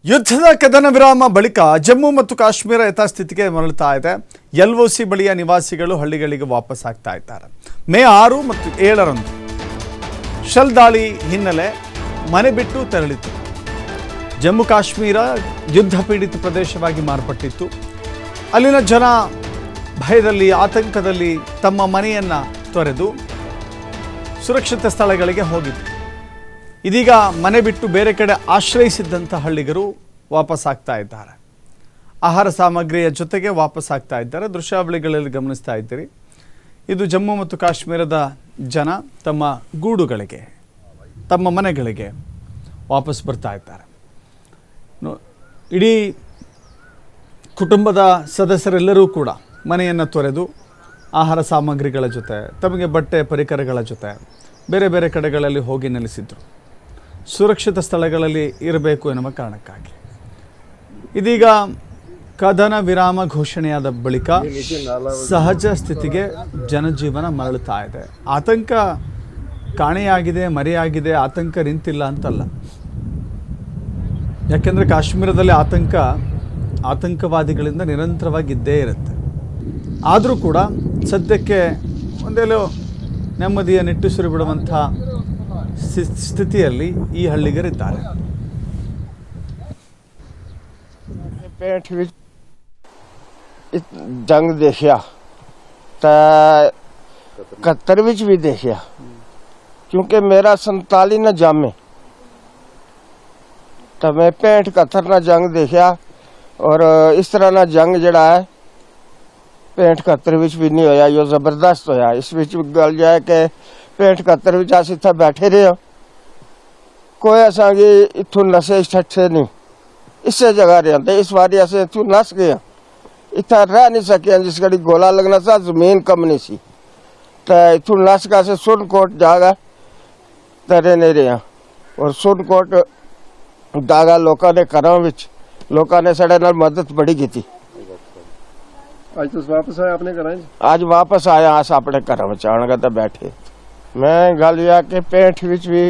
ಯುದ್ಧದ ಕದನ ವಿರಾಮ ಬಳಿಕ ಜಮ್ಮು ಮತ್ತು ಕಾಶ್ಮೀರ ಯಥಾಸ್ಥಿತಿಗೆ ಮರಳುತ್ತಾ ಇದೆ. LOC ಬಳಿಯ ನಿವಾಸಿಗಳು ಹಳ್ಳಿಗಳಿಗೆ ವಾಪಸ್ ಆಗ್ತಾ ಇದ್ದಾರೆ. ಮೇ 6 ಮತ್ತು 7ರಂದು ಶೆಲ್ ದಾಳಿ ಹಿನ್ನೆಲೆ ಮನೆ ಬಿಟ್ಟು ತೆರಳಿತು. ಜಮ್ಮು ಕಾಶ್ಮೀರ ಯುದ್ಧ ಪೀಡಿತ ಪ್ರದೇಶವಾಗಿ ಮಾರ್ಪಟ್ಟಿತ್ತು. ಅಲ್ಲಿನ ಜನ ಭಯದಲ್ಲಿ ಆತಂಕದಲ್ಲಿ ತಮ್ಮ ಮನೆಯನ್ನು ತೊರೆದು ಸುರಕ್ಷಿತ ಸ್ಥಳಗಳಿಗೆ ಹೋಗಿತ್ತು. ಇದೀಗ ಮನೆ ಬಿಟ್ಟು ಬೇರೆ ಕಡೆ ಆಶ್ರಯಿಸಿದ್ದಂಥ ಹಳ್ಳಿಗರು ವಾಪಸ್ ಆಗ್ತಾ ಇದ್ದಾರೆ. ಆಹಾರ ಸಾಮಗ್ರಿಯ ಜೊತೆಗೆ ವಾಪಸ್ ಆಗ್ತಾ ಇದ್ದಾರೆ. ದೃಶ್ಯಾವಳಿಗಳಲ್ಲಿ ಗಮನಿಸ್ತಾ ಇದ್ದೀರಿ. ಇದು ಜಮ್ಮು ಮತ್ತು ಕಾಶ್ಮೀರದ ಜನ ತಮ್ಮ ಗೂಡುಗಳಿಗೆ, ತಮ್ಮ ಮನೆಗಳಿಗೆ ವಾಪಸ್ ಬರ್ತಾ ಇದ್ದಾರೆ. ಇಡೀ ಕುಟುಂಬದ ಸದಸ್ಯರೆಲ್ಲರೂ ಕೂಡ ಮನೆಯನ್ನು ತೊರೆದು ಆಹಾರ ಸಾಮಗ್ರಿಗಳ ಜೊತೆ, ತಮಗೆ ಬಟ್ಟೆ ಪರಿಕರಗಳ ಜೊತೆ ಬೇರೆ ಬೇರೆ ಕಡೆಗಳಲ್ಲಿ ಹೋಗಿ ನೆಲೆಸಿದ್ರು. ಸುರಕ್ಷಿತ ಸ್ಥಳಗಳಲ್ಲಿ ಇರಬೇಕು ಎನ್ನುವ ಕಾರಣಕ್ಕಾಗಿ ಇದೀಗ ಕದನ ವಿರಾಮ ಘೋಷಣೆಯಾದ ಬಳಿಕ ಸಹಜ ಸ್ಥಿತಿಗೆ ಜನಜೀವನ ಮರಳುತ್ತಾ ಇದೆ. ಆತಂಕ ಕಾಣೆಯಾಗಿದೆ, ಮರೆಯಾಗಿದೆ, ಆತಂಕ ನಿಂತಿಲ್ಲ ಅಂತಲ್ಲ. ಯಾಕೆಂದರೆ ಕಾಶ್ಮೀರದಲ್ಲಿ ಆತಂಕವಾದಿಗಳಿಂದ ನಿರಂತರವಾಗಿ ಇದ್ದೇ ಇರುತ್ತೆ. ಆದರೂ ಕೂಡ ಸದ್ಯಕ್ಕೆ ಒಂದೇಲೋ ನೆಮ್ಮದಿಯ ನಿಟ್ಟುಸಿರು ಬಿಡುವಂಥ ಸ್ಥಿತಿಯಲ್ಲಿ ಈ ಹಳ್ಳಿಗರಿದ್ದಾರೆ. पेंट विच जंग देखिया तो 71 विच भी देखिया, क्योंकि मेरा 47 न जामे तो मैं 65-71 न जंग देखिया। और इस तरह ना जंग जड़ा है 65-71 विच भी नहीं होया। यो जबरदस्त होया। इस विच गल जाए कि 65-71 विच अस इत्थे बैठे रहे, कोई असा इत्थों नशे ठट्ठे नहीं, इससे जगह रहे। इस बारी अस इतों नस गए, इतना रह नहीं सके। जिस घड़ी गोला लगना सा जमीन कम नहीं सी, तो इतों नस के अस सुरनकोट जागा तरे नहीं रहे। और सुरनकोट जागा लोगों ने घरों विच लोगों ने साडे नाल मदद बड़ी की थी। आज तो वापस आए अपने घर? आज वापस आया अस अपने घरों में आने तो बैठे। मैं गल यह कि 65 विच भी